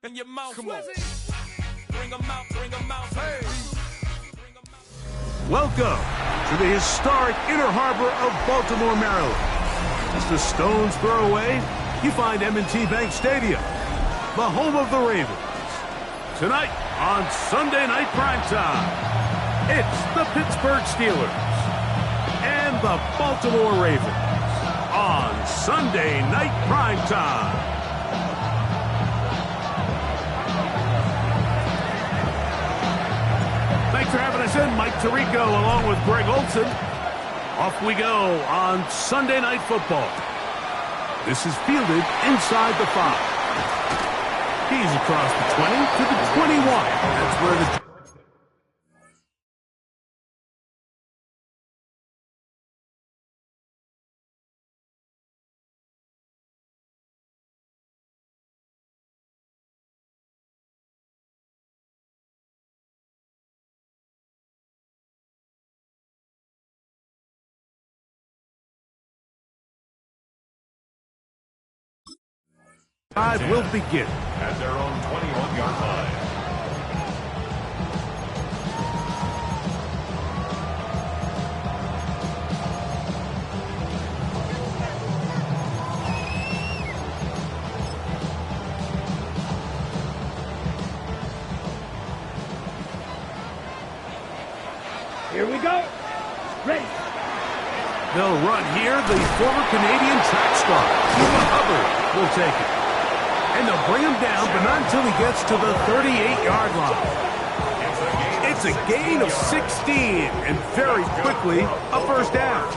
And your mouth. Come on. Bring them out, bring them out. Hey. Welcome to the historic Inner Harbor of Baltimore, Maryland. Just a stone's throw away, you find M&T Bank Stadium, the home of the Ravens. Tonight on Sunday Night Primetime, it's the Pittsburgh Steelers and the Baltimore Ravens on Sunday Night Primetime. Thanks for having us in. Mike Tirico along with Greg Olson. Off we go on Sunday Night Football. This is fielded inside the 5. He's across the 20 to the 21. That's where the... will begin at their own 21-yard line. Here we go. Ready. They'll run here. The former Canadian track star, Cuba Hubbard, will take it. And they'll bring him down, but not until he gets to the 38-yard line. It's a gain of 16, and very quickly, a first down.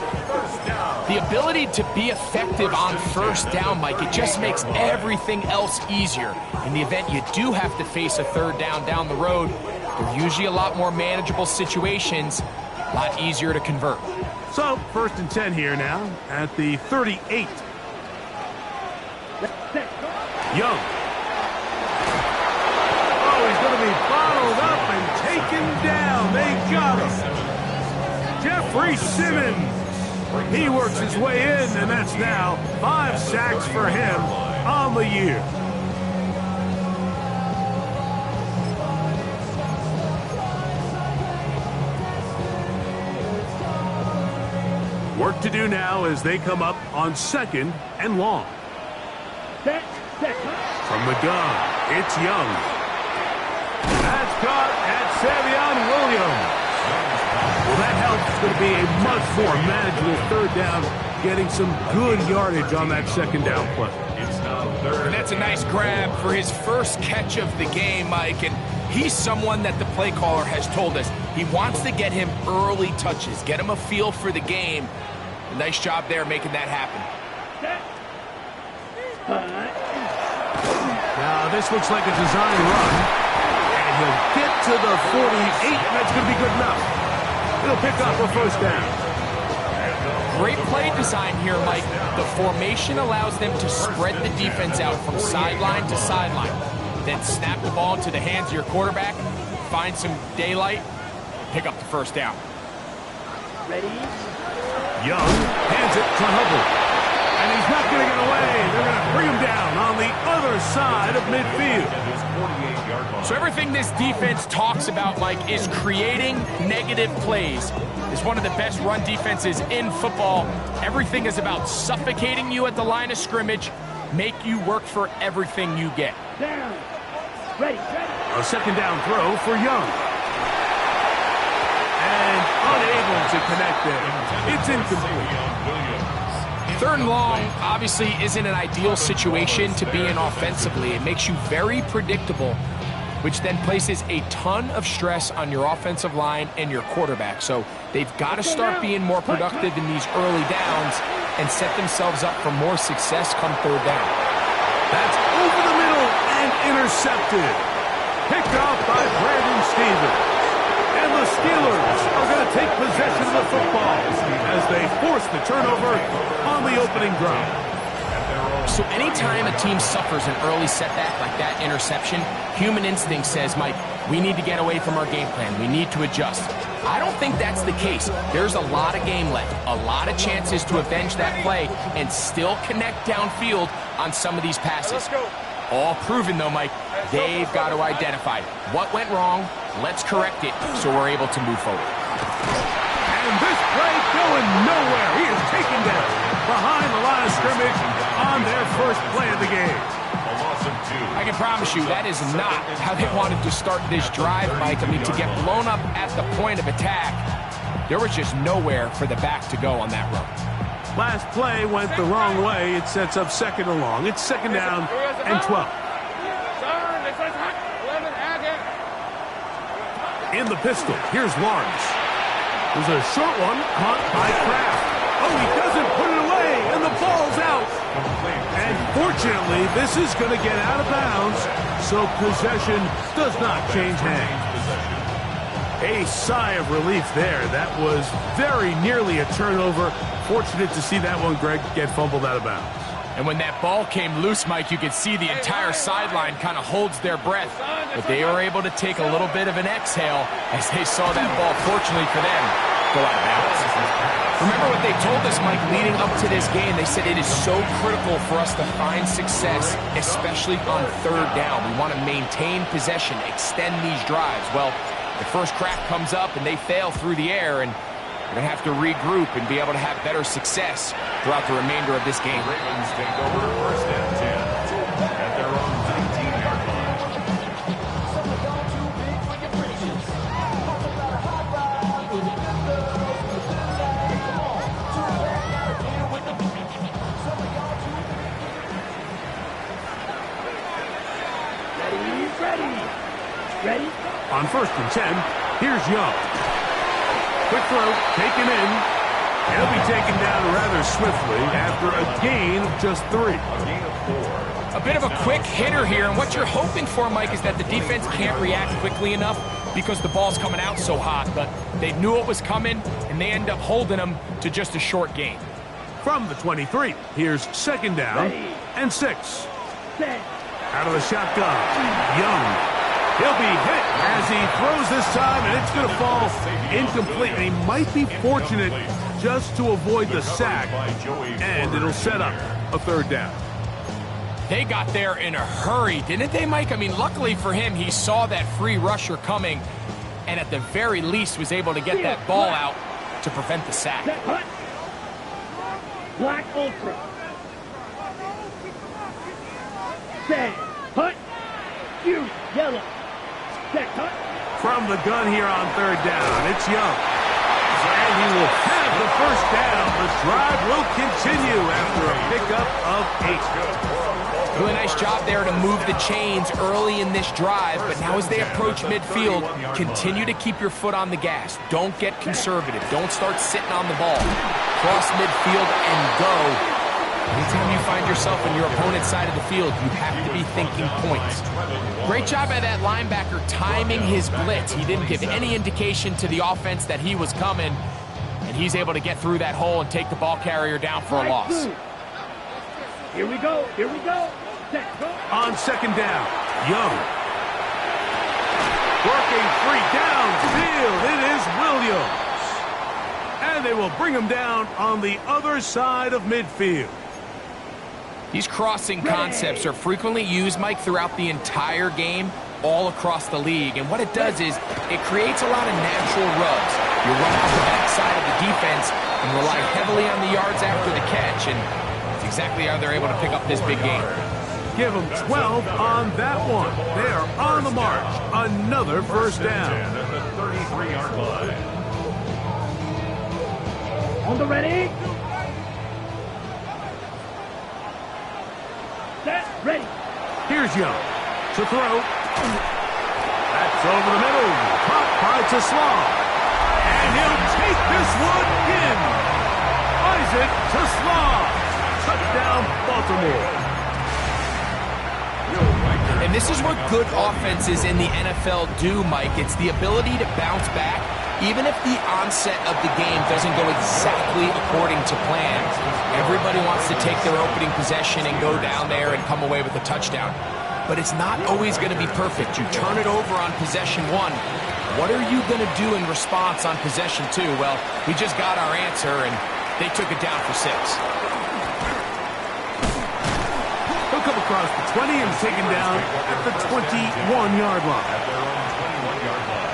The ability to be effective on first down, Mike, it just makes everything else easier. In the event you do have to face a third down the road, they're usually a lot more manageable situations, a lot easier to convert. So, first and 10 here now at the 38. Young. Oh, he's going to be bottled up and taken down. They got him. Jeffrey Simmons. He works his way in, and that's now 5 sacks for him on the year. Work to do now as they come up on 2nd and long. From the gun, it's Young. That's caught at Savion Williams. Well, that helps. It's going to be a much more manageable third down, getting some good yardage on that second down play. And that's a nice grab for his first catch of the game, Mike. And he's someone that the play caller has told us he wants to get him early touches, get him a feel for the game. A nice job there making that happen. Now, this looks like a design run. And he'll get to the 48, and that's going to be good enough. He'll pick up a first down. Great play design here, Mike. The formation allows them to spread the defense out from sideline to sideline. Then snap the ball into the hands of your quarterback, find some daylight, pick up the first down. Ready? Young hands it to Hubbard. And he's not going to get away. They're going to bring him down on the other side of midfield. So everything this defense talks about, Mike, is creating negative plays. It's one of the best run defenses in football. Everything is about suffocating you at the line of scrimmage, make you work for everything you get. Down. Ready. A second down throw for Young. And unable to connect there. It's incomplete. Third and long obviously isn't an ideal situation to be in offensively. It makes you very predictable, which then places a ton of stress on your offensive line and your quarterback. So they've got to start being more productive in these early downs and set themselves up for more success come third down. That's over the middle and intercepted. Picked off by Brandon Stevens. And the Steelers are going to take possession of the football as they force the turnover on the opening drive. So anytime a team suffers an early setback like that interception, human instinct says, Mike, we need to get away from our game plan. We need to adjust. I don't think that's the case. There's a lot of game left, a lot of chances to avenge that play and still connect downfield on some of these passes. All proven, though, Mike. They've got to identify what went wrong. Let's correct it so we're able to move forward. And this play going nowhere. He is taken down behind the line of scrimmage on their first play of the game. I can promise you that is not how they wanted to start this drive, Mike. I mean, to get blown up at the point of attack, there was just nowhere for the back to go on that run. Last play went the wrong way. It sets up second and long. It's second down and 12. In the pistol, here's Lawrence. There's a short one caught by Kraft. Oh, he doesn't put it away, and the ball's out. And fortunately, this is going to get out of bounds, so possession does not change hands. A sigh of relief there. That was very nearly a turnover. Fortunate to see that one, Greg, get fumbled out of bounds. And when that ball came loose, Mike, you could see the entire sideline kind of holds their breath. But they were able to take a little bit of an exhale as they saw that ball, fortunately for them, go out of bounds. Remember what they told us, Mike, leading up to this game. They said it is so critical for us to find success, especially on third down. We want to maintain possession, extend these drives. Well, the first crack comes up and they fail through the air, and we're going to have to regroup and be able to have better success throughout the remainder of this game. Ravens take over first and 10 at their own 19-yard line. Ready? On first and 10, here's Young. Quick throw, taken in. He'll be taken down rather swiftly after a gain of just 3. A gain of 4. A bit of a quick hitter here, and what you're hoping for, Mike, is that the defense can't react quickly enough because the ball's coming out so hot, but they knew it was coming, and they end up holding them to just a short gain. From the 23, here's second down and 6. Set. Out of the shotgun, Young. He'll be hit as he throws this time, and it's going to fall incomplete. And he might be fortunate just to avoid the sack, and it'll set up a third down. They got there in a hurry, didn't they, Mike? I mean, luckily for him, he saw that free rusher coming, and at the very least was able to get that ball out to prevent the sack. Set. Hut. Black Ultra. Set. Hut. You. Yellow. Set. Hut. From the gun here on third down, it's Young. And he will have the first down. The drive will continue after a pickup of 8. Really nice job there to move the chains early in this drive, but now as they approach midfield, continue to keep your foot on the gas. Don't get conservative. Don't start sitting on the ball. Cross midfield and go. Anytime you find yourself on your opponent's side of the field, you have to be thinking points. Great job by that linebacker timing his blitz. He didn't give any indication to the offense that he was coming, and he's able to get through that hole and take the ball carrier down for a loss. Here we go. Set. Go. On second down, Young. Working free downfield, it is Williams. And they will bring him down on the other side of midfield. These crossing concepts are frequently used, Mike, throughout the entire game, all across the league. And what it does is it creates a lot of natural rubs. You run off the backside of the defense and rely heavily on the yards after the catch. And that's exactly how they're able to pick up this big game. Give them 12 on that one. They are on the march. Another first down. At the 33-yard line. On the ready. Set. Ready. Here's Young to throw. That's over the middle. Caught by Taslaw. And he'll take this one in. Isaac Taslaw. Touchdown, Baltimore. And this is what good offenses in the NFL do, Mike. It's the ability to bounce back, even if the onset of the game doesn't go exactly according to plan. Everybody wants to take their opening possession and go down there and come away with a touchdown. But it's not always going to be perfect. You turn it over on possession 1. What are you going to do in response on possession 2? Well, we just got our answer, and they took it down for 6. He'll come across the 20 and taken down at the 21-yard line. At their own 21-yard line.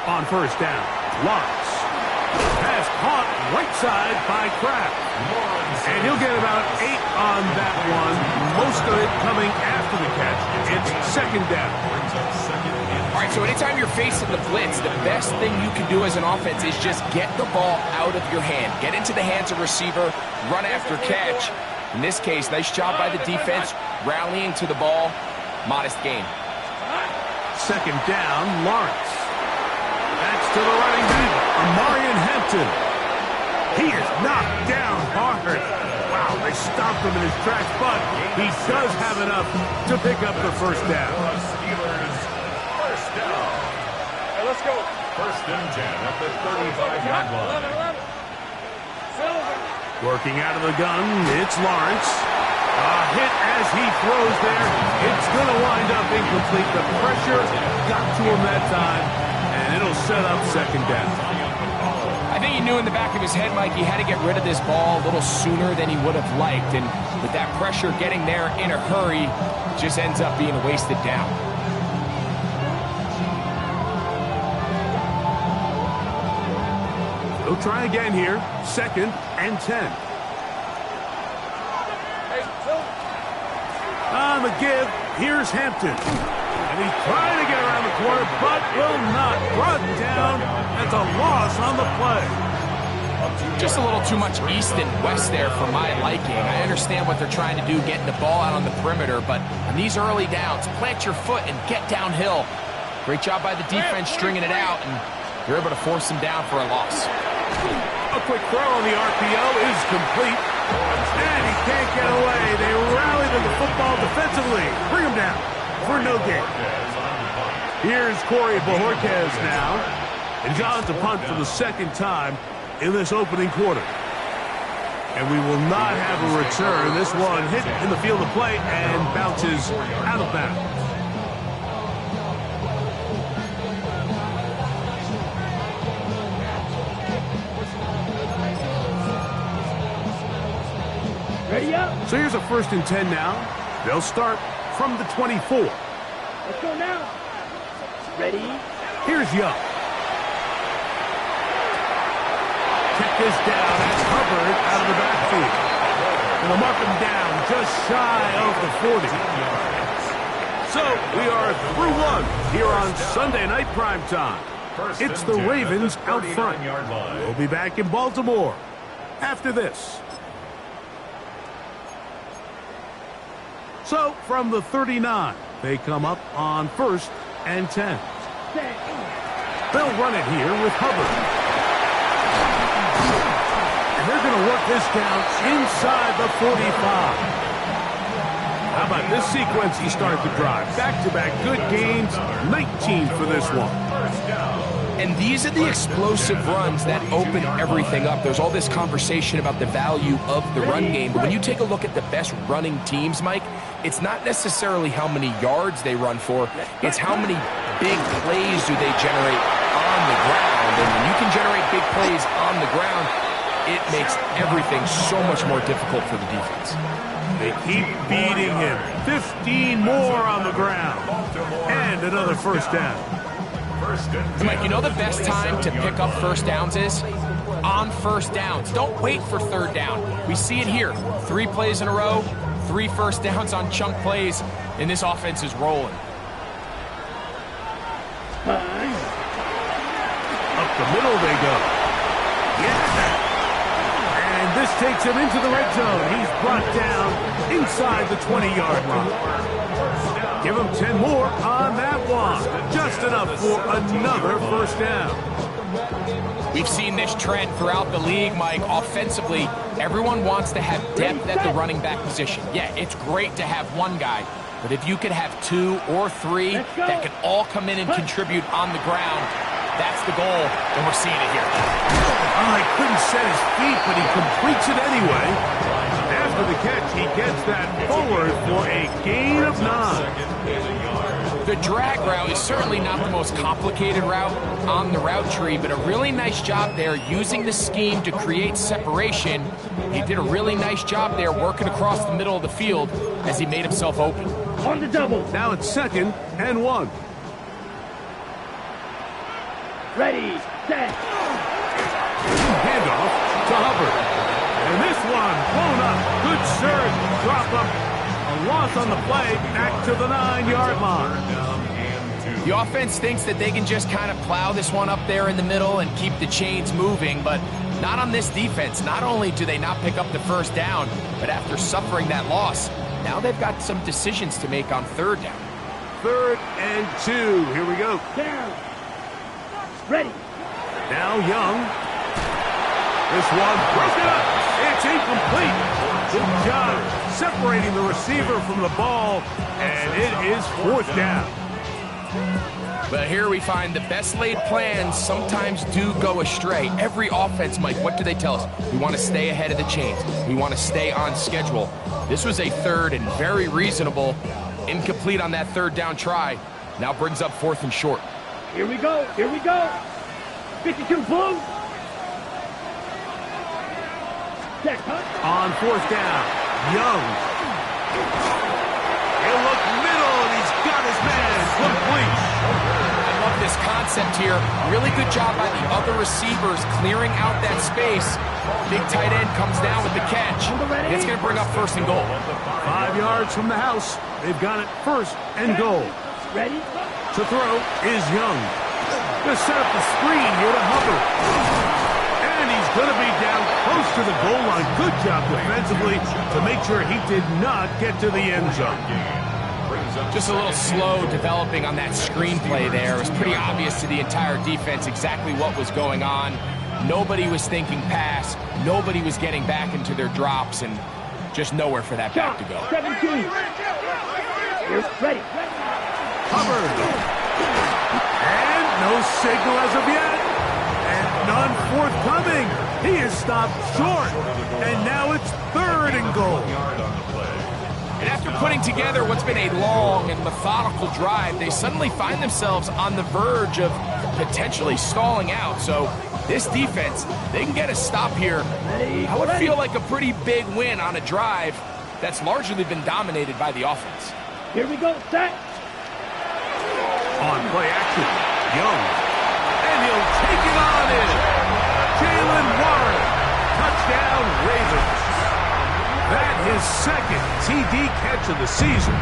On first down, Lawrence. Pass caught right side by Kraft. And he'll get about 8 on that one. Most of it coming after the catch. It's second down. All right, so anytime you're facing the blitz, the best thing you can do as an offense is just get the ball out of your hand. Get into the hands of receiver, run after catch. In this case, nice job by the defense, rallying to the ball. Modest gain. Second down, Lawrence. That's to the running back, Amarian Hampton. He is knocked down hard. Wow, they stopped him in his tracks, but he does have enough to pick up the first down. Steelers, first down. Hey, let's go. First and 10 at the 35-yard line. Working out of the gun, it's Lawrence. A hit as he throws there. It's going to wind up incomplete. The pressure got to him that time, and it'll set up second down. I think he knew in the back of his head, Mike, he had to get rid of this ball a little sooner than he would have liked. And with that pressure getting there in a hurry, just ends up being a wasted down. He'll try again here. Second and 10. On the give, here's Hampton. And he's trying to get around the corner, but will not. Brought down. That's a loss on the play. Just a little too much east and west there for my liking. I understand what they're trying to do, getting the ball out on the perimeter, but on these early downs, plant your foot and get downhill. Great job by the defense stringing it out, and you're able to force them down for a loss. A quick throw on the RPO is complete. And he can't get away. They rallied to the football defensively. Bring him down for no gain. Here's Corey Bojorquez now. And John's to punt for the second time in this opening quarter. And we will not have a return. This one hit in the field of play and bounces out of bounds. Ready up. So here's a first and 10 now. They'll start from the 24. Let's go now. Ready. Here's Young. Kick this down. That's Hubbard out of the backfield. And they'll mark him down just shy of the 40. So we are through one here on Sunday Night Primetime. It's the Ravens out front. We'll be back in Baltimore after this. So, from the 39, they come up on first and 10. They'll run it here with Hubbard. And they're going to work this down inside the 45. How about this sequence to start the drive? Back-to-back good gains, 19 for this one. And these are the explosive runs that open everything up. There's all this conversation about the value of the run game, but when you take a look at the best running teams, Mike, it's not necessarily how many yards they run for, it's how many big plays do they generate on the ground. And when you can generate big plays on the ground, it makes everything so much more difficult for the defense. They keep beating him. 15 more on the ground. And another first down. Mike, you know the best time to pick up first downs is? On first downs. Don't wait for third down. We see it here. 3 plays in a row, 3 first downs on chunk plays, and this offense is rolling. Up the middle they go. Yeah. And this takes him into the red zone. He's brought down inside the 20-yard line. Give him 10 more on that one. Just enough for another first down. We've seen this trend throughout the league, Mike. Offensively, everyone wants to have depth at the running back position. Yeah, it's great to have one guy, but if you could have 2 or 3 that can all come in and contribute on the ground, that's the goal, and we're seeing it here. Oh, he couldn't set his feet, but he completes it anyway. After the catch, he gets that forward for a gain of 9. The drag route is certainly not the most complicated route on the route tree, but a really nice job there using the scheme to create separation. He did a really nice job there working across the middle of the field as he made himself open. On the double. Now it's 2nd and 1. Ready, set. Handoff to Hubbard. And this one blown up. Good surge. Drop up. A loss on the play. Back to the 9-yard line. The offense thinks that they can just kind of plow this one up there in the middle and keep the chains moving, but not on this defense. Not only do they not pick up the first down, but after suffering that loss, now they've got some decisions to make on 3rd down. 3rd and 2. Here we go. Down. Ready. Now Young. This one broken up. It's incomplete. Good job separating the receiver from the ball, and it is 4th down. But here we find the best laid plans sometimes do go astray. Every offense, Mike, what do they tell us? We want to stay ahead of the chains. We want to stay on schedule. This was a 3rd and very reasonable. Incomplete on that 3rd down try. Now brings up 4th and short. Here we go. Here we go. 52 blue. Check, huh? On 4th down, Young. He'll look middle, and he's got his man complete. I love this concept here. Really good job by the other receivers clearing out that space. Big tight end comes down with the catch. And it's going to bring up 1st and goal. 5 yards from the house. They've got it 1st and goal. Ready? To throw is Young. Going to set up the screen here to Hubbard. And he's going to be down close to the goal line. Good job defensively to make sure he did not get to the end zone. Just a little slow developing on that screenplay there. It was pretty obvious to the entire defense exactly what was going on. Nobody was thinking pass. Nobody was getting back into their drops, and just nowhere for that back to go. 17. Here's ready. Hubbard. And no signal as of yet. And none forthcoming. He is stopped short. And now it's 3rd and goal. And after putting together what's been a long and methodical drive, they suddenly find themselves on the verge of potentially stalling out. So this defense, they can get a stop here. I would feel like a pretty big win on a drive that's largely been dominated by the offense. Here we go. Set. On play action, Young. And he'll take it on in. Jalen Warren. Touchdown, Ravens. That his 2nd TD catch of the season.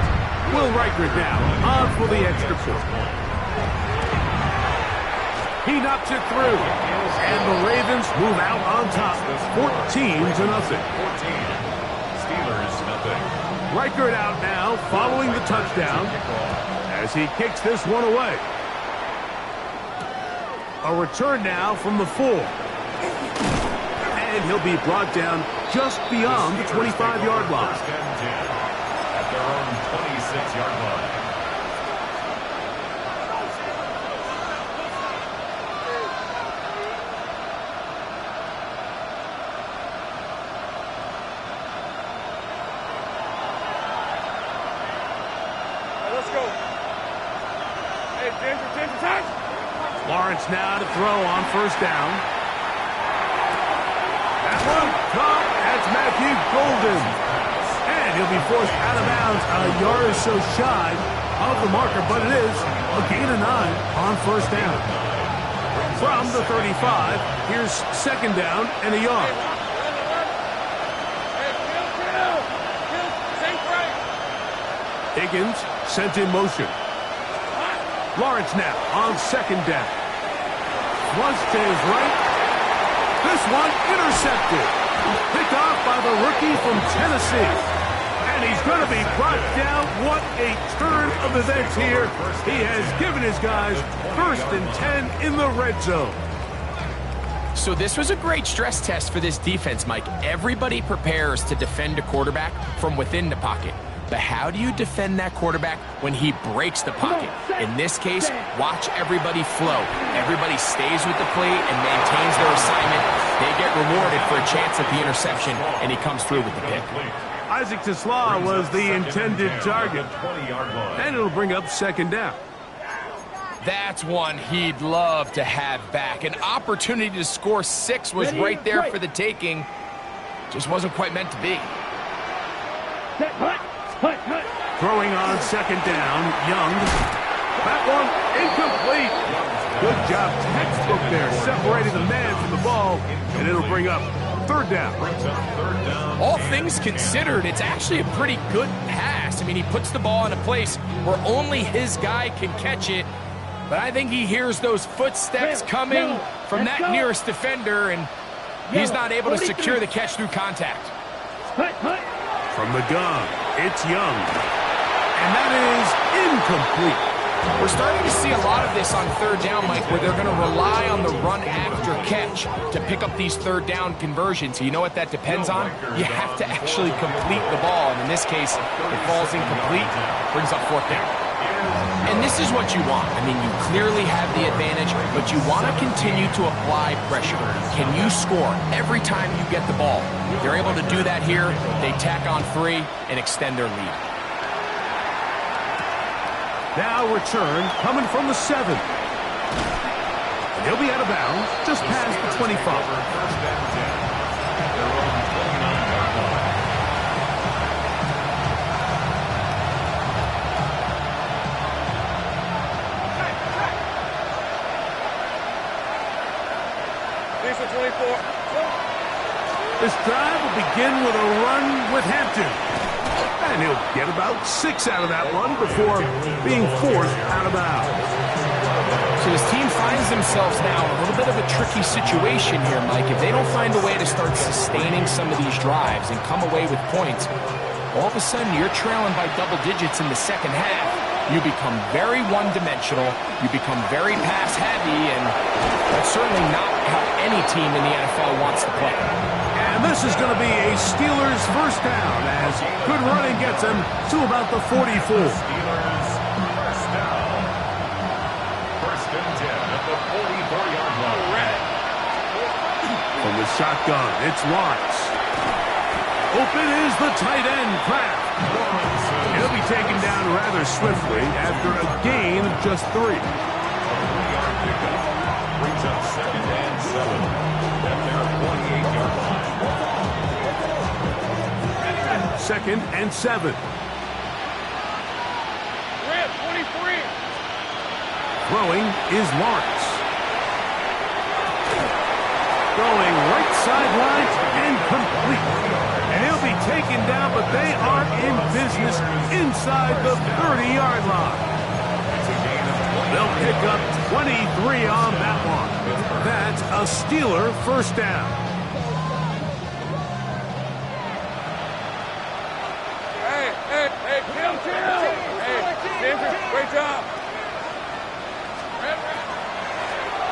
Will Riker now on for the extra point. He knocks it through. And the Ravens move out on top, 14-0. 14. Steelers, nothing. Riker out now, following the touchdown, as he kicks this one away. A return now from the 4. And he'll be brought down just beyond the 25-yard line. First and 10 at their own 26-yard line. Let's go. Hey, Ginger, time. Lawrence now to throw on 1st down. That one caught. That's Matthew Golden. And he'll be forced out of bounds a yard or so shy of the marker, but it is a gain of 9 on 1st down. From the 35, here's 2nd down and a yard. Higgins sent in motion. Lawrence now on 2nd down. Once to his right. This one intercepted. Picked off by the rookie from Tennessee. And he's going to be brought down. What a turn of events here. He has given his guys 1st and 10 in the red zone. So this was a great stress test for this defense, Mike. Everybody prepares to defend a quarterback from within the pocket. But how do you defend that quarterback when he breaks the pocket? In this case, watch everybody flow. Everybody stays with the play and maintains their assignment. They get rewarded for a chance at the interception, and he comes through with the pick. Isaac Tesla was the intended target. And it'll bring up second down. That's one he'd love to have back. An opportunity to score 6 was right there for the taking. Just wasn't quite meant to be. Throwing on second down, Young. That one incomplete. Good job, textbook there, separating the man from the ball, and it'll bring up third down. All things considered, it's actually a pretty good pass. I mean, he puts the ball in a place where only his guy can catch it, but I think he hears those footsteps coming from that nearest defender, and he's not able to secure the catch through contact. From the gun, it's Young. And that is incomplete. We're starting to see a lot of this on third down, Mike, where they're going to rely on the run after catch to pick up these third down conversions. So you know what that depends on? You have to actually complete the ball. And in this case, it falls incomplete, brings up fourth down. And this is what you want. I mean, you clearly have the advantage, but you want to continue to apply pressure. Can you score every time you get the ball? They're able to do that here. They tack on 3 and extend their lead. Now return coming from the 7. And he'll be out of bounds just past the 25. This drive will begin with a run with Hampton. And he'll get about 6 out of that one before being forced out of bounds. So his team finds themselves now in a little bit of a tricky situation here, Mike. If they don't find a way to start sustaining some of these drives and come away with points, all of a sudden you're trailing by double digits in the second half. You become very one-dimensional, you become very pass-heavy, and that's certainly not how any team in the NFL wants to play. And this is going to be a Steelers first down as good running gets them to about the 44. Steelers first down. First and 10 at the 44-yard line. From the shotgun, it's Lawrence. Open is the tight end, Kraft. He'll be taken down rather swiftly after a gain of just 3. 3-yard pickup. Brings up second and 7 at their 48-yard line. Second and 7. Throwing is Lawrence. Going right sideline and complete. And he'll be taken down, but they are in business inside the 30-yard line. They'll pick up 23 on that one. That's a Steeler first down. Great job.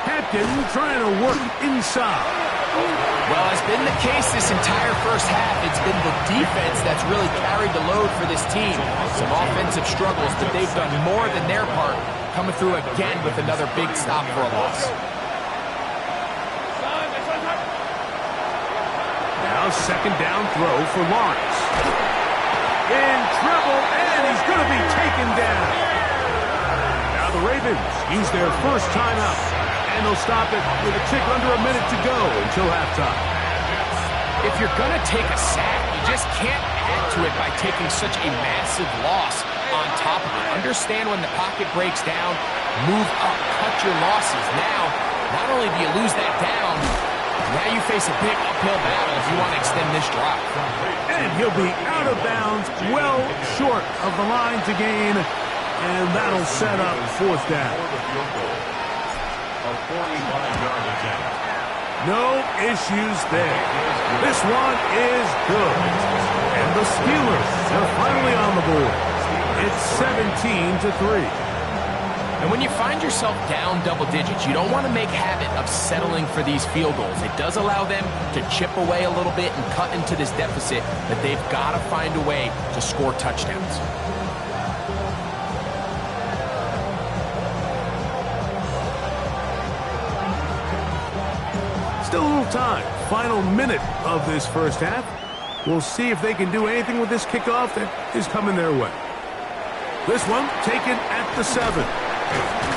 Hampton trying to work inside. Well, it's been the case this entire first half. It's been the defense that's really carried the load for this team. Some offensive struggles, but they've done more than their part, coming through again with another big stop for a loss. Now second down throw for Lawrence. In trouble, and he's going to be taken down. Now the Ravens use their first timeout, and they'll stop it with a tick under a minute to go until halftime. If you're going to take a sack, you just can't add to it by taking such a massive loss on top of it. Understand when the pocket breaks down, move up, cut your losses. Now, not only do you lose that down, now you face a big uphill battle if you want to extend this drive. And he'll be out of bounds, well short of the line to gain, and that'll set up fourth down. A 45-yard attempt. No issues there. This one is good. And the Steelers are finally on the board. It's 17-3. And when you find yourself down double digits, you don't want to make habit of settling for these field goals. It does allow them to chip away a little bit and cut into this deficit, but they've got to find a way to score touchdowns. Still a little time. Final minute of this first half. We'll see if they can do anything with this kickoff that is coming their way. This one taken at the 7.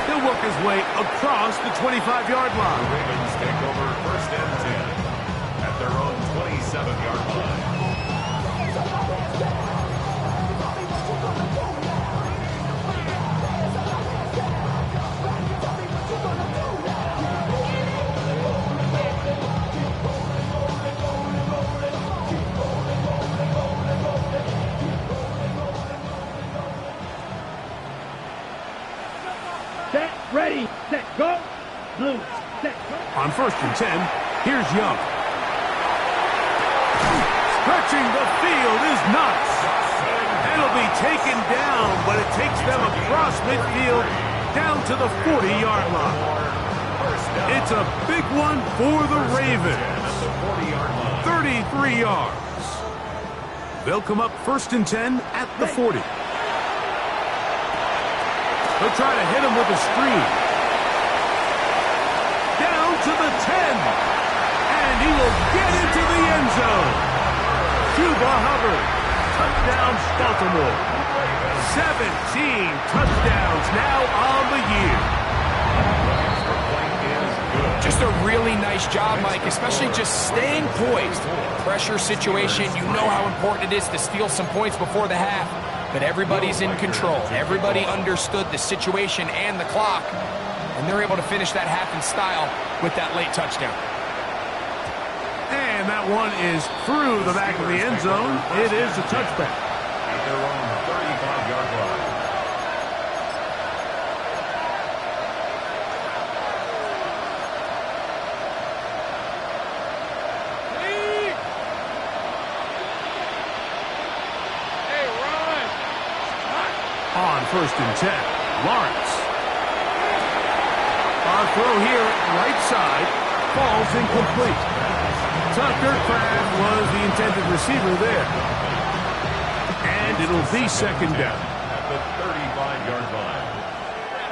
He'll work his way across the 25-yard The line. Ravens take over first and 10 at their own 27-yard line. Set, ready, set, go. Blue, set, go. On first and 10, here's Young. Stretching the field is Knox. It'll be taken down, but it takes them across midfield down to the 40-yard line. It's a big one for the Ravens. 33 yards. They'll come up first and 10 at the 40. They'll try to hit him with a screen. Down to the 10. And he will get into the end zone. Chuba Hubbard. Touchdown, Baltimore. 17 touchdowns now on the year. Just a really nice job, Mike, especially just staying poised. Pressure situation, you know how important it is to steal some points before the half. But everybody's in control. Everybody understood the situation and the clock. And they're able to finish that half in style with that late touchdown. And that one is through the back of the end zone. It is a touchback. At their own 35-yard line. On first and 10, Lawrence. Our throw here, right side, falls incomplete. Tucker Craft was the intended receiver there. And it'll be second down. At the 35-yard line.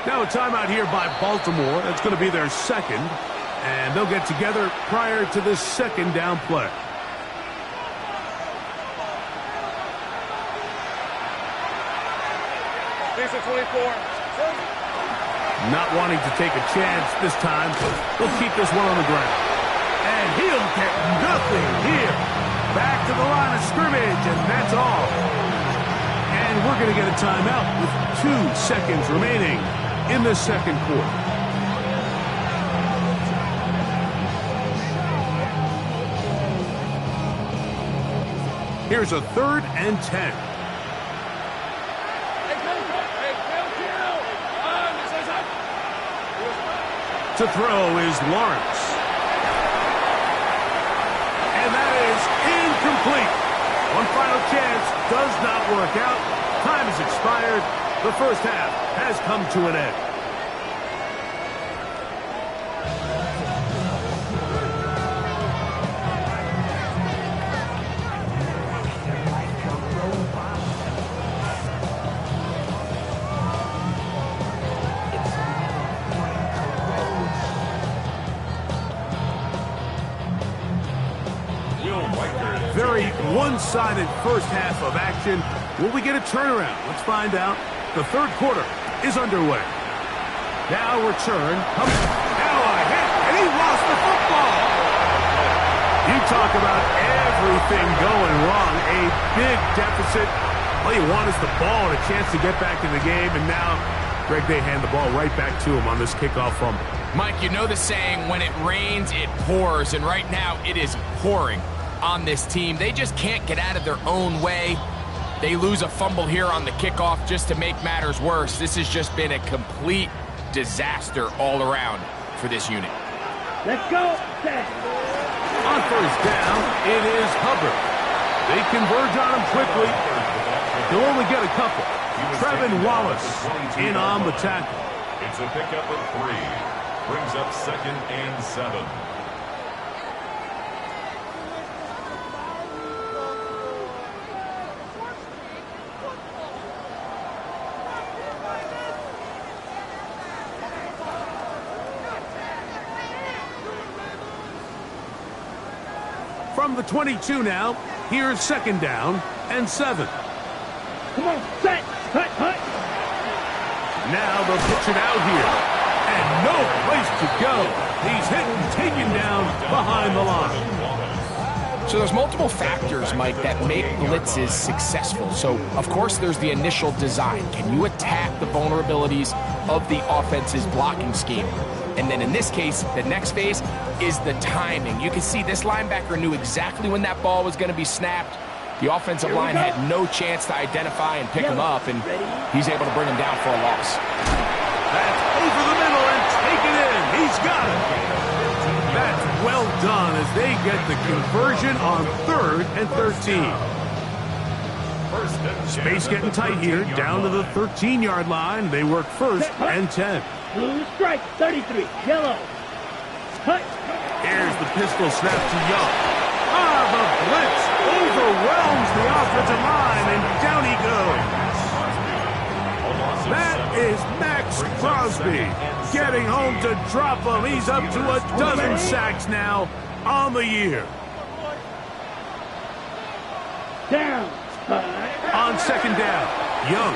Now a timeout here by Baltimore. That's going to be their second. And they'll get together prior to this second down play. Not wanting to take a chance this time, they'll keep this one on the ground. And he'll get nothing here. Back to the line of scrimmage, and that's all. And we're going to get a timeout with 2 seconds remaining in the second quarter. Here's a 3rd and 10. To throw is Lawrence. And that is incomplete. One final chance does not work out. Time has expired. The first half has come to an end. Very one-sided first half of action. Will we get a turnaround? Let's find out. The third quarter is underway. Now return. Now a hit, and he lost the football. You talk about everything going wrong. A big deficit. All you want is the ball and a chance to get back in the game, and now Greg, they hand the ball right back to him on this kickoff fumble. Mike, you know the saying, when it rains, it pours, and right now it is pouring on this team. They just can't get out of their own way. They lose a fumble here on the kickoff just to make matters worse. This has just been a complete disaster all around for this unit. Let's go. Set. On first down, it is Hubbard. They converge on him quickly. He'll only get a couple. Trevin Wallace in on the tackle. It's a pickup of 3. Brings up 2nd and 7. From the 22 now, here's 2nd down and 7. Come on, set, hut, hut. Now they'll pitch it out here. And no place to go. He's hit and taken down behind the line. So there's multiple factors, Mike, that make blitzes successful. So, of course, there's the initial design. Can you attack the vulnerabilities of the offense's blocking scheme? And then in this case, the next phase is the timing. You can see this linebacker knew exactly when that ball was going to be snapped. The offensive line had no chance to identify and pick him up, and he's able to bring him down for a loss. That's over the middle and taken in. He's got it. That's well done as they get the conversion on 3rd and 13. Space getting tight here, down to the 13-yard line. They work 1st and 10. Blue strike, 33, yellow. Hut. Here's the pistol snap to Young. The blitz overwhelms the offensive line, and down he goes. That is Max Crosby getting home to drop him. He's up to a dozen sacks now on the year. Down. On 2nd down, Young.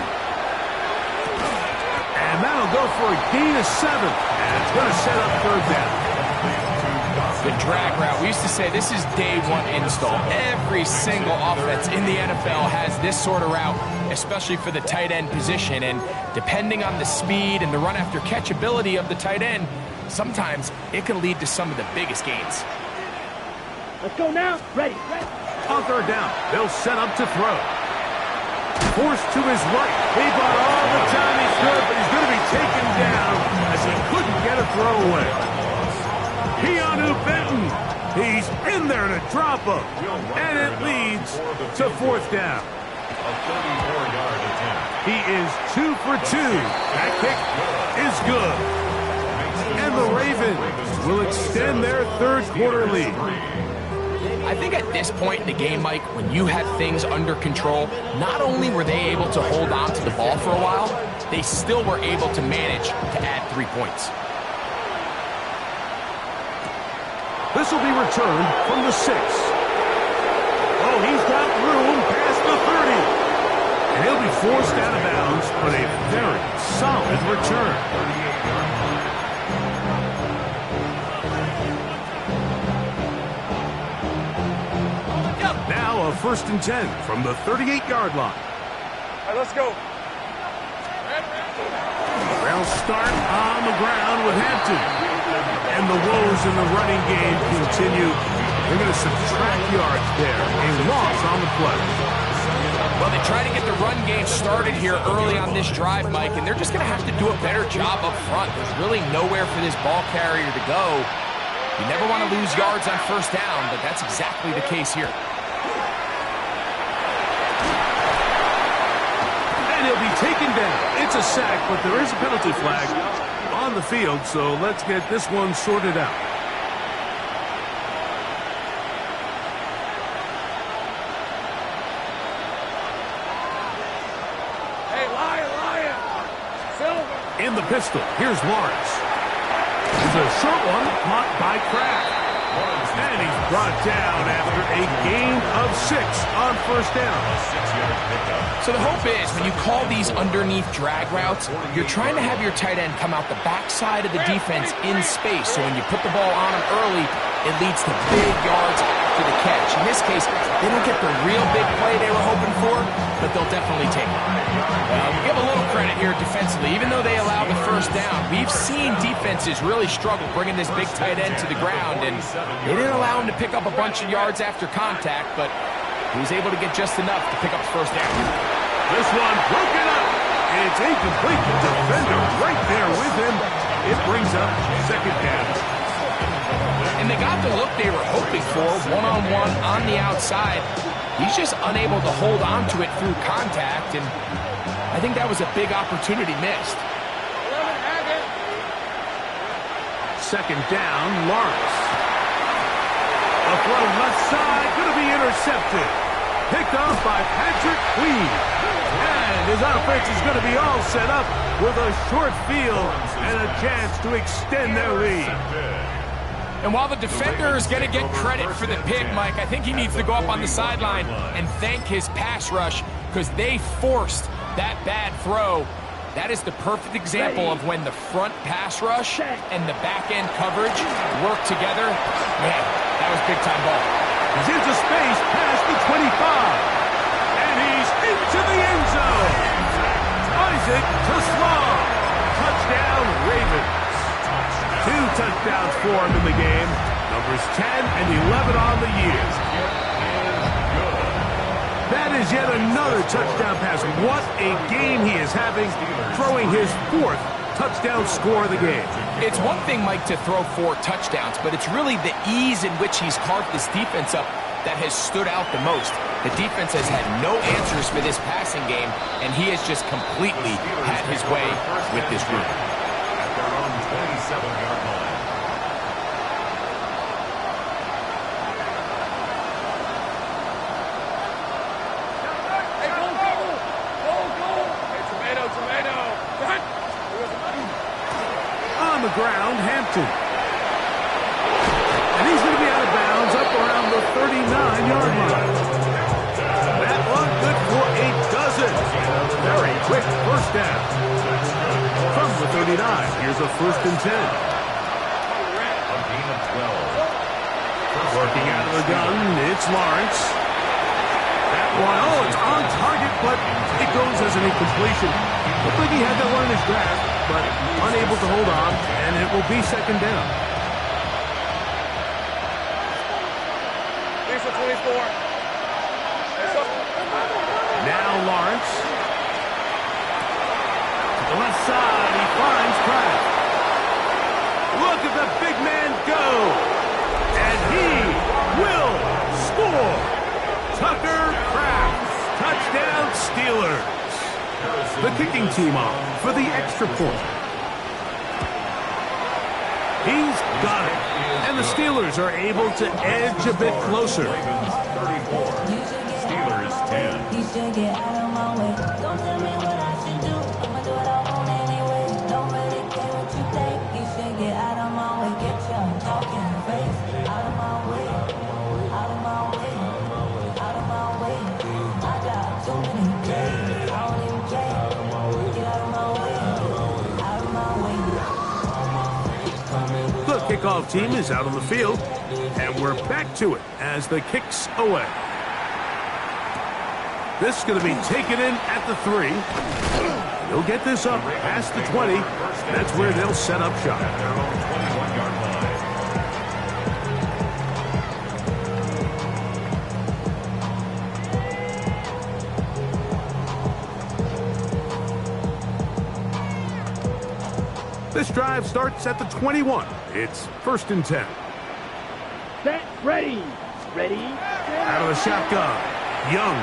And that'll go for a gain of 7. And it's going to set up 3rd down. The drag route, we used to say this is day 1 install. Every single offense in the NFL has this sort of route, especially for the tight end position. And depending on the speed and the run after catch ability of the tight end, sometimes it can lead to some of the biggest gains. Let's go now. Ready. On 3rd down, they'll set up to throw. Forced to his right. He bought all the time he could, but he's going to be taken down as he couldn't get a throw away. Keanu Benton, he's in there to drop him, and it leads to 4th down. A 34-yard attempt. He is 2 for 2. That kick is good. And the Ravens will extend their 3rd quarter lead. I think at this point in the game, Mike, when you have things under control, not only were they able to hold on to the ball for a while, they still were able to manage to add 3 points. This will be returned from the 6. Oh, he's got room past the 30. And he'll be forced out of bounds, but a very solid return. Now a 1st and 10 from the 38-yard line. All right, let's go. They'll start on the ground with Hampton. And the woes in the running game continue. They're going to subtract yards there. A loss on the play. Well, they try to get the run game started here early on this drive, Mike, and they're just going to have to do a better job up front. There's really nowhere for this ball carrier to go. You never want to lose yards on 1st down, but that's exactly the case here. And he'll be taken down. It's a sack, but there is a penalty flag on the field, so let's get this one sorted out. Hey, Lion. Silver. In the pistol, here's Lawrence. It's a short one, caught by Kraft. And he's brought down after a gain of 6 on 1st down. So the hope is when you call these underneath drag routes, you're trying to have your tight end come out the backside of the defense in space. So when you put the ball on him early, it leads to big yards after the catch. In this case, they don't get the real big play they were hoping for, but they'll definitely take it. Give a little credit here defensively. Even though they allowed the 1st down, we've seen defenses really struggle bringing this big tight end to the ground, and they didn't allow him to pick up a bunch of yards after contact, but he was able to get just enough to pick up the 1st down. This one broken up. It's incomplete. The defender right there with him. It brings up 2nd down. And they got the look they were hoping for, one-on-one on the outside. He's just unable to hold on to it through contact, and I think that was a big opportunity missed. second down, Lawrence. A throw left side, going to be intercepted. Picked off by Patrick Queen. And his offense is going to be all set up with a short field and a chance to extend their lead. And while the defender is going to get credit for the pick, Mike, I think he needs to go up on the sideline and thank his pass rush because they forced that bad throw. That is the perfect example of when the front pass rush and the back end coverage work together. Man, that was big-time ball. He's into space past the 25. And he's into the end zone. Isaac Toussaint. Touchdown, Ravens. 2 touchdowns for him in the game. Numbers 10 and 11 on the year. That is yet another touchdown pass. What a game he is having, throwing his 4th touchdown score of the game. It's one thing, Mike, to throw 4 touchdowns, but it's really the ease in which he's carved this defense up that has stood out the most. The defense has had no answers for this passing game, and he has just completely had his way with this group. At their own 27-yard line. On the ground, Hampton. And he's going to be out of bounds up around the 39-yard line. That one good for a dozen. Very quick first down. From the 39, here's a 1st and 10. A gain of 12. Working out of the gun, it's Lawrence. That one, oh, it's on target, but it goes as an incompletion. Looked like he had that one in his grasp, but unable to hold on, and it will be 2nd down. Here's the 24. Now Lawrence. To the left side, he finds Pratt. Look at the big man go. And he will score. Tucker Kraft. Touchdown Steelers. The kicking team off for the extra point. He's got it. And the Steelers are able to edge a bit closer. 34. Steelers 10. You should get out of my way. Don't tell me what I should do. I'ma do what I want anyway. Don't really care what you think. You should get out of my way. Get your talking face out of my way. Out of my way. Out of my way. I got too many days. I don't even care. Get out of my way. Out of my way. The kickoff team is out on the field, and we're back to it as the kick's away. This is going to be taken in at the 3. They'll get this up past the 20. That's where they'll set up shop. At their own 21-yard line. This drive starts at the 21. It's 1st and 10. Set, ready. Ready. Out of the shotgun, Young.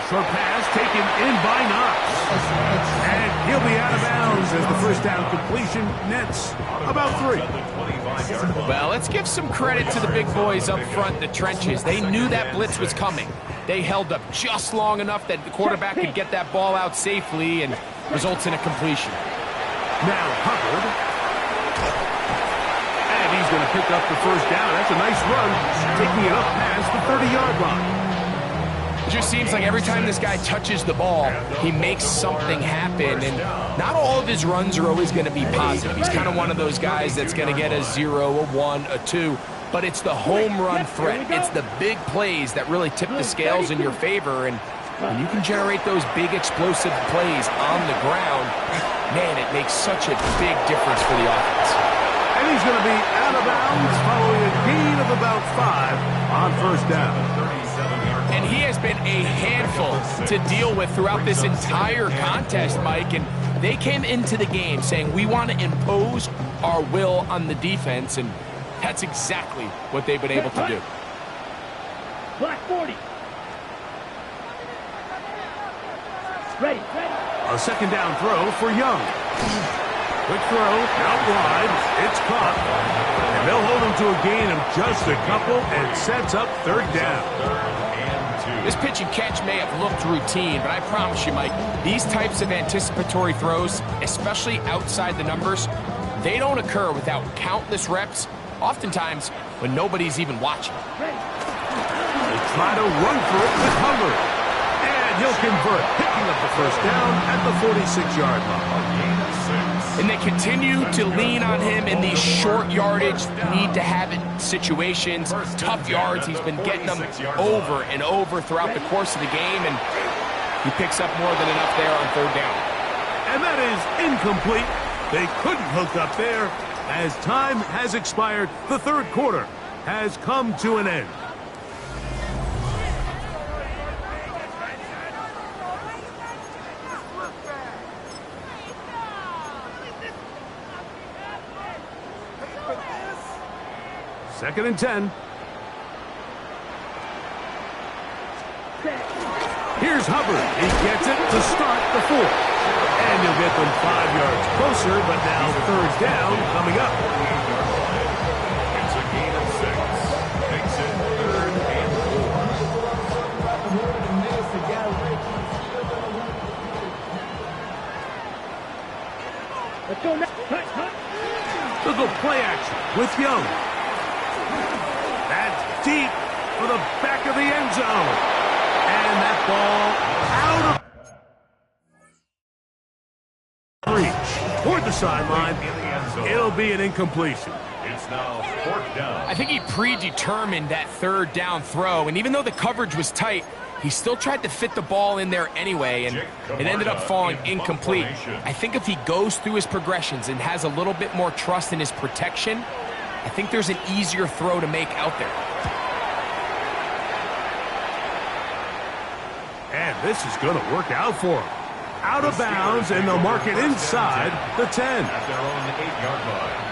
Short pass taken in by Knox. And he'll be out of bounds as the first down completion nets about 3. Well, let's give some credit to the big boys up front in the trenches. They knew that blitz was coming. They held up just long enough that the quarterback could get that ball out safely and results in a completion. Now Hubbard. And he's going to pick up the first down. That's a nice run, taking it up past the 30-yard line. It just seems like every time this guy touches the ball, he makes something happen. And not all of his runs are always going to be positive. He's kind of one of those guys that's going to get a 0, a 1, a 2. But it's the home run threat. It's the big plays that really tip the scales in your favor. And when you can generate those big explosive plays on the ground, man, it makes such a big difference for the offense. And he's going to be out of bounds following a gain of about 5 on first down. And he has been a handful to deal with throughout this entire contest, Mike. And they came into the game saying, we want to impose our will on the defense. And that's exactly what they've been able to do. Black 40. Ready. A second down throw for Young. Quick throw, out wide. It's caught. And they'll hold him to a gain of just a couple and sets up third down. This pitch and catch may have looked routine, but I promise you, Mike, these types of anticipatory throws, especially outside the numbers, they don't occur without countless reps, oftentimes when nobody's even watching. They try to run for it with Hubbard. And he'll convert, picking up the first down at the 46-yard line. And they continue to lean on him in these short yardage, need-to-have-it situations, tough yards. He's been getting them over and over throughout the course of the game, and he picks up more than enough there on third down. And that is incomplete. They couldn't hook up there. As time has expired, the third quarter has come to an end. Second and 10. Here's Hubbard. He gets it to start the fourth. And you'll get them 5 yards closer, but now third down coming up. It's a gain of 6. Makes it 3rd and 4. Let's go now. Cut. They'll go play action with Young. That's deep for the back of the end zone. And that ball out of reach toward the sideline. It'll be an incompletion. It's now 4th down. I think he predetermined that third down throw, and even though the coverage was tight, he still tried to fit the ball in there anyway, and it ended up falling incomplete. I think if he goes through his progressions and has a little bit more trust in his protection, I think there's an easier throw to make out there. And this is going to work out for him. Out of bounds, and they'll mark it inside the 10. At their own 8-yard line.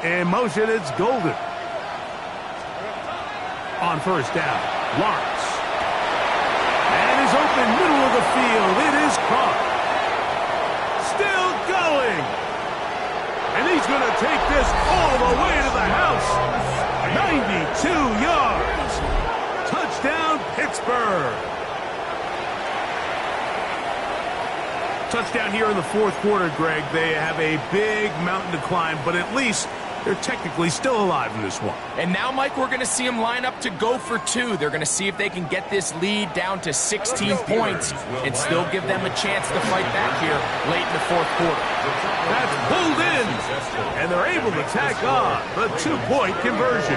In motion, it's Golden. On first down, Lawrence. And is open middle of the field. It is caught. Still going. And he's going to take this all the way to the house. 92 yards. Touchdown, Pittsburgh. Touchdown here in the fourth quarter, Greg. They have a big mountain to climb, but at least they're technically still alive in this one. And now, Mike, we're going to see them line up to go for 2. They're going to see if they can get this lead down to 16 points and still give them a chance to fight back here late in the fourth quarter. That's pulled in, and they're able to tack on the 2-point conversion.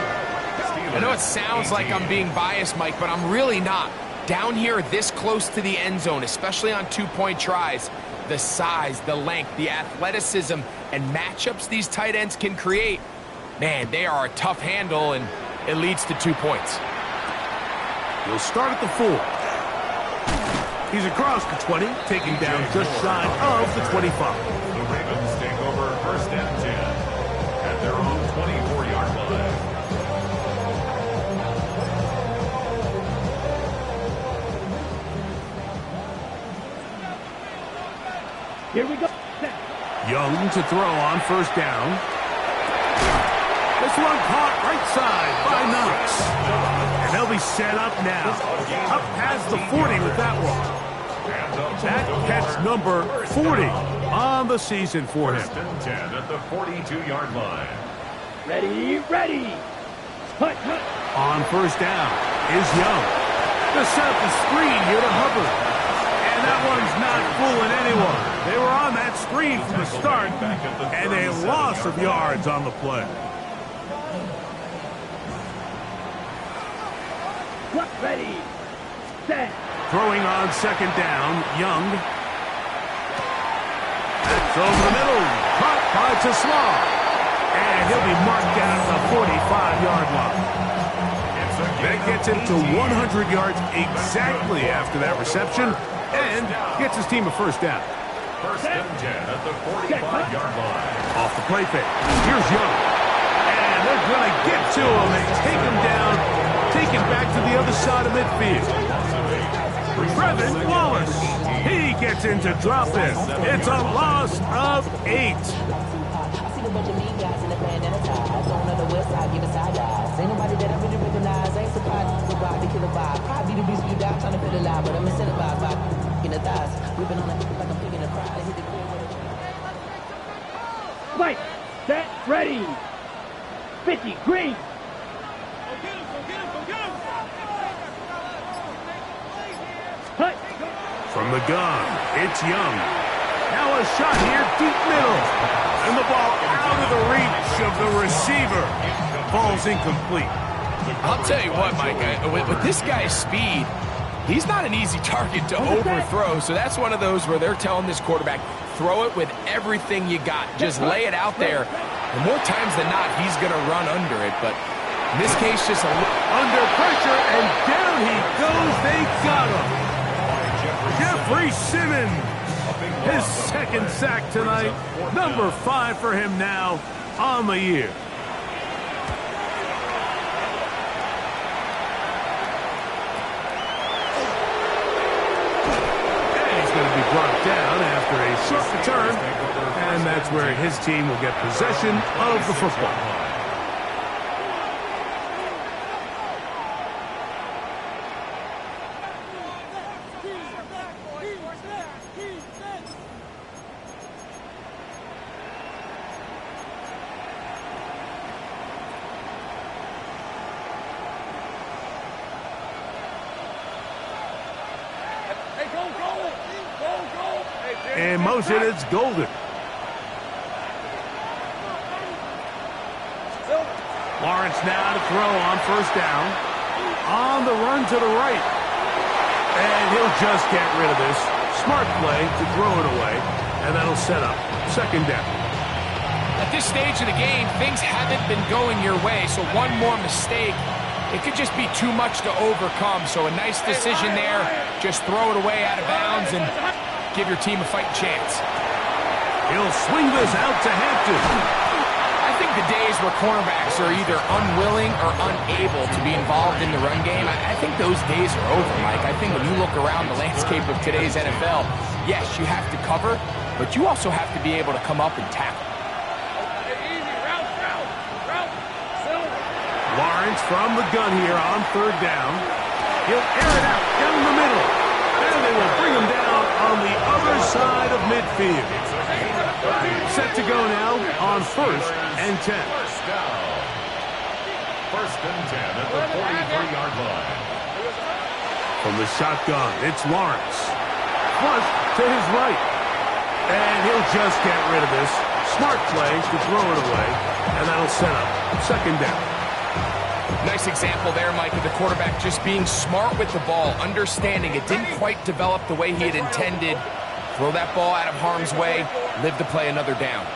I know it sounds like I'm being biased, Mike, but I'm really not. Down here this close to the end zone, especially on 2-point tries, the size, the length, the athleticism, and matchups these tight ends can create, man, they are a tough handle, and it leads to 2 points. He'll start at the 4. He's across the 20, taking down just shy of the 25. The Ravens take over 1st and 10 at their own 24-yard line. Here we go. Young to throw on first down. This one caught right side by Knox. And they'll be set up now. Up past the 40 with that one. That catch number 40 on the season for him. 1st and 10 at the 42-yard line. Ready. Cut. On first down is Young. To set up the screen here to Hubbard. And that one's not fooling anyone. They were on that screen from the start, and a loss of yards on the play. Ready. Set. Throwing on second down, Young. That's over the middle. Caught by Tesla. And he'll be marked down at the 45-yard line. It's a That gets him to 100 yards exactly after that reception and gets his team a first down. First and 10 at the 45-yard line. Off the play fake. Here's Young. And they're going to get to him and take him down, take him back to the other side of midfield. Trevin Wallace. He gets into drop-in. It's a loss of 8. I see a bunch of mean guys in the bandana ties. On the west side, giving side eyes. Ain't nobody that I really recognize. Ain't surprised to ride the killer vibe. Probably the reason you die trying to feel alive, but I'm incentivized by in the thighs. Whipping on it like I'm picking a crowd. I hit the clear with it. Fight. Set. Ready. 50. Green. Hut. From the gun, it's Young. Now a shot here, deep middle. And the ball out of the reach of the receiver. Ball's incomplete. I'll tell you what, Mike, with this guy's speed, he's not an easy target to overthrow. So that's one of those where they're telling this quarterback, throw it with everything you got. Just lay it out there. And more times than not, he's going to run under it. But in this case, just under pressure, and down he goes. They got him. Jeffrey Simmons, his second sack tonight. Number 5 for him now on the year. And he's going to be brought down after a short return. And that's where his team will get possession of the football. In motion, it's Golden. Lawrence now to throw on first down. On the run to the right. And he'll just get rid of this. Smart play to throw it away. And that'll set up second down. At this stage of the game, things haven't been going your way. So one more mistake, it could just be too much to overcome. So a nice decision there. Just throw it away out of bounds and give your team a fighting chance. He'll swing this out to Hampton. I think the days where cornerbacks are either unwilling or unable to be involved in the run game, I think those days are over, Mike. I think when you look around the landscape of today's NFL, yes, you have to cover, but you also have to be able to come up and tackle. Lawrence from the gun here on third down. He'll air it out down the middle. And they will bring him down on the other side of midfield. Set to go now on first and 10. First down. First and 10 at the 43-yard line. From the shotgun, it's Lawrence. Flush to his right. And he'll just get rid of this. Smart play to throw it away. And that'll set up second down. Nice example there, Mike, of the quarterback just being smart with the ball, understanding it didn't quite develop the way he had intended. Throw that ball out of harm's way, live to play another down.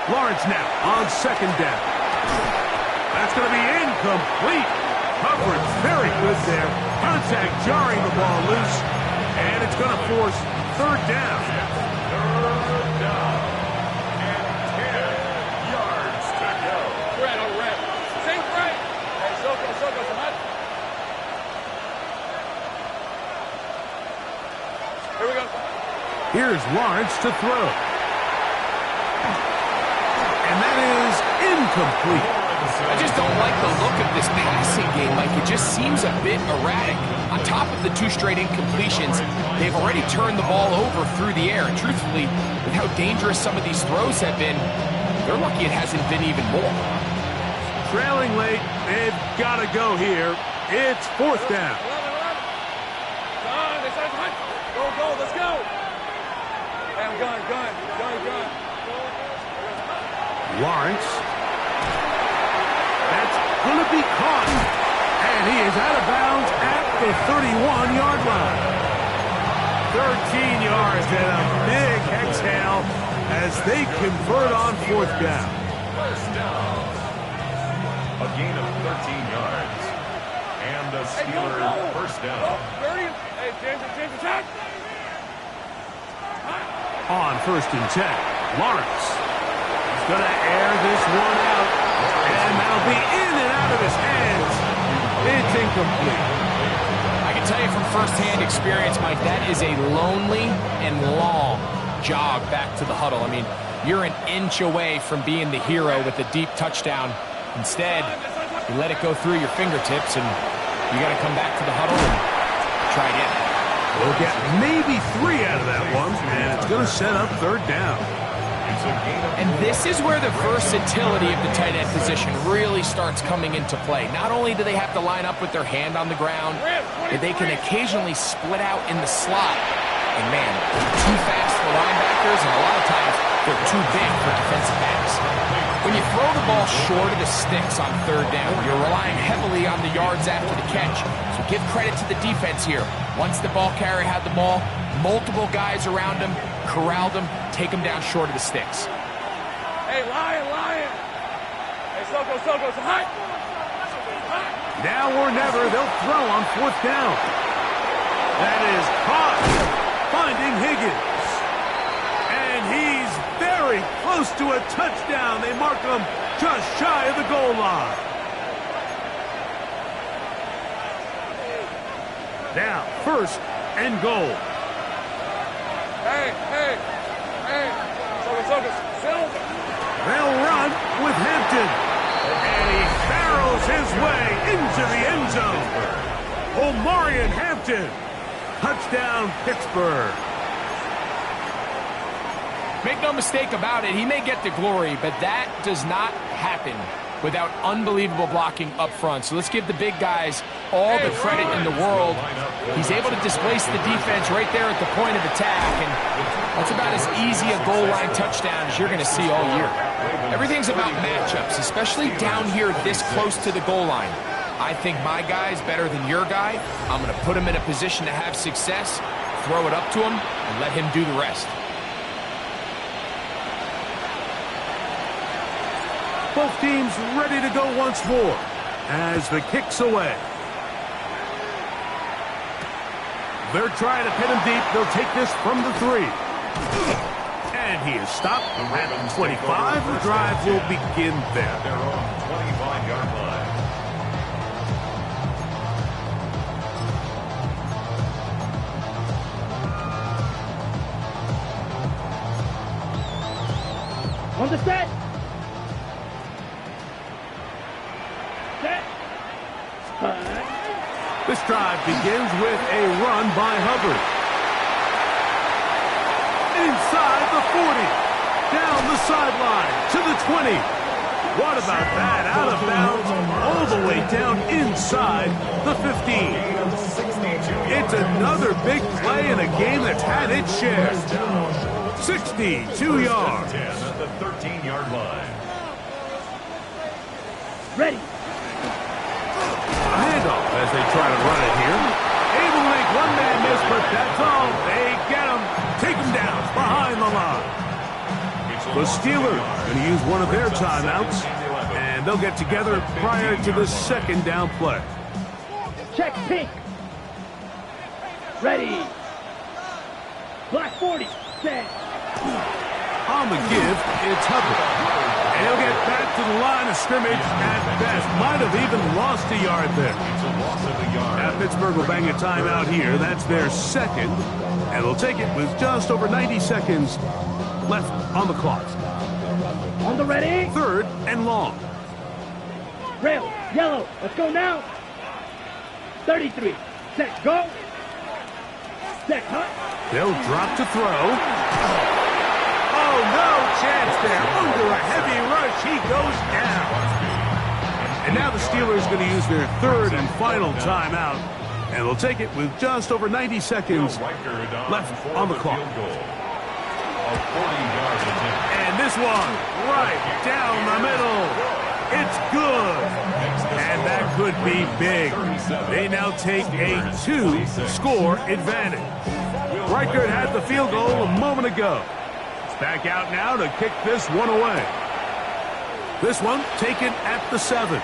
Lawrence now on second down. That's going to be incomplete. Coverage very good there. Contact jarring the ball loose. And it's going to force third down. Third down. And 10 yards to go. Here we go. Here's Lawrence to throw. And that is incomplete. I just don't like the look of this passing game, Mike. It just seems a bit erratic. On top of the 2 straight incompletions, they've already turned the ball over through the air. And truthfully, with how dangerous some of these throws have been, they're lucky it hasn't been even more. Trailing late, they've got to go here. It's fourth down. Go, let's go. Damn, gun. Lawrence. That's going to be caught. And he is out of bounds at the 31-yard line. 13 yards and a big exhale as they convert on fourth down. First down. A gain of 13 yards. And the Steelers first down. Hey, James, attack. On 1st and 10, Lawrence. He's going to air this one out. And that'll be in and out of his hands. It's incomplete. I can tell you from firsthand experience, Mike, that is a lonely and long jog back to the huddle. I mean, you're an inch away from being the hero with a deep touchdown. Instead, you let it go through your fingertips, and you got to come back to the huddle and try again. We'll get maybe 3 out of that one, and it's going to set up 3rd down. And this is where the versatility of the tight end position really starts coming into play. Not only do they have to line up with their hand on the ground, but they can occasionally split out in the slot. And man, too fast for linebackers, and a lot of times they're too big for defensive backs. When you throw the ball short of the sticks on 3rd down, you're relying heavily on the yards after the catch. So give credit to the defense here. Once the ball carrier had the ball, multiple guys around him, corralled him, take him down short of the sticks. Hey, Lion. Hey, Soko, so high. Now or never, they'll throw on 4th down. That is caught, finding Higgins. And he's very close to a touchdown. They mark him just shy of the goal line. Now, 1st and goal. Hey, Soko, Silver. They'll run with Hampton. And he barrels his way into the end zone. Omarion Hampton. Touchdown, Pittsburgh. Make no mistake about it, he may get the glory, but that does not happen without unbelievable blocking up front. So let's give the big guys all the credit in the world. He's able to displace the defense right there at the point of attack, and that's about as easy a goal line touchdown as you're going to see all year. Everything's about matchups, especially down here this close to the goal line. I think my guy's better than your guy. I'm going to put him in a position to have success, throw it up to him, and let him do the rest. Both teams ready to go once more as the kick's away. They're trying to pin him deep. They'll take this from the 3. And he is stopped at 25. The drive will begin there. Their own 25-yard line. On the set. This drive begins with a run by Hubbard. Inside the 40. Down the sideline to the 20. What about that? Out of bounds all the way down inside the 15. It's another big play in a game that's had its share. 62 yards. 10 at the 13-yard line. Ready. A handoff as they try to run it here. Able to make one man miss, but that's all. They get him. Take him down behind the line. The Steelers going to use one of their timeouts, and they'll get together prior to the 2nd down play. Check pink. Ready. Black 40. Set. On the give, it's Hubbard. And he'll get back to the line of scrimmage at best. Might have even lost a yard there. It's a loss of a yard. Now Pittsburgh will bang a timeout here. That's their 2nd. And they'll take it with just over 90 seconds left on the clock. On the ready. 3rd and long. Rail. Yellow. Let's go now. 33. Set. Go. Set. Cut. They'll drop to throw. Oh, no chance there. Under a heavy rush, he goes down. And now the Steelers going to use their 3rd and final timeout. And they'll take it with just over 90 seconds left on the clock. And this one right down the middle. It's good. And that could be big. They now take a 2-score advantage. Reichert had the field goal a moment ago. Back out now to kick this one away. This one taken at the 7.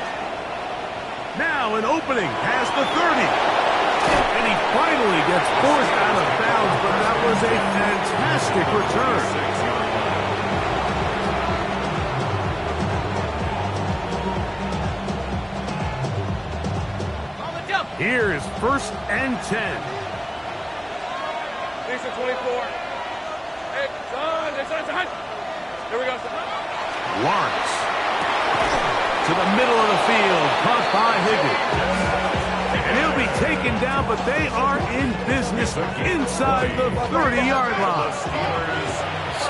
Now an opening past the 30. And he finally gets forced out of bounds, but that was a fantastic return. Here is 1st and 10. Lisa 24. Hey, son. Here we go, son. Lawrence. To the middle of the field. Caught by Higgins. And he'll be taken down, but they are in business inside the 30-yard line.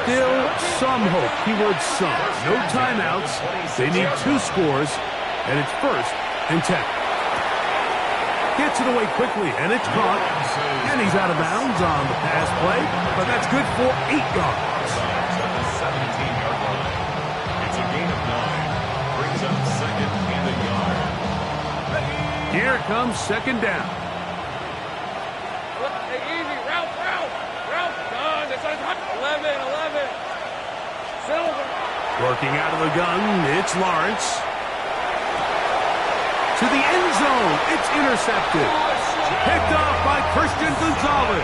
Still some hope. Keyword some. No timeouts. They need 2 scores, and it's 1st and 10. Gets it away quickly, and it's caught. And he's out of bounds on the pass play, but that's good for 8 yards. At the 17-yard line. It's a gain of 9. Brings up 2nd and a yard. Here comes 2nd down. Hey, easy. Route. Son. 11. Silver. Working out of the gun, it's Lawrence. To the end zone, it's intercepted. Picked off by Christian Gonzalez.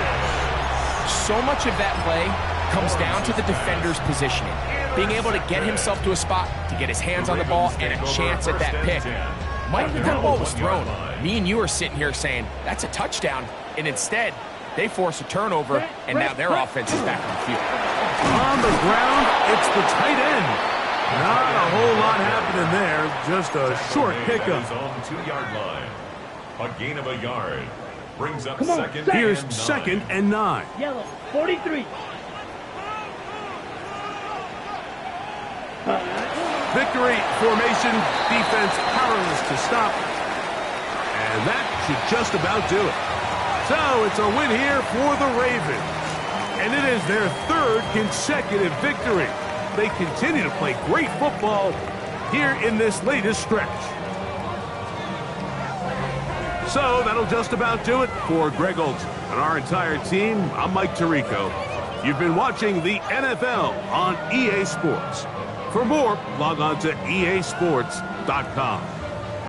So much of that play comes down to the defender's positioning. Being able to get himself to a spot, to get his hands on the ball, and a chance at that pick. Might have that ball was thrown. Me and you are sitting here saying, that's a touchdown. And instead, they force a turnover, and now their offense is back on the field. On the ground, it's the tight end. Not a whole lot happening there. Just a short pickup. On the 2-yard line. A gain of a yard. Brings up Come on, 2nd Here's and 9. 2nd and 9. Yellow. 43. Victory formation, defense powerless to stop. And that should just about do it. So it's a win here for the Ravens. And it is their 3rd consecutive victory. They continue to play great football here in this latest stretch. So that'll just about do it for Greg Olson and our entire team. I'm Mike Tirico. You've been watching the NFL on EA Sports. For more, log on to easports.com.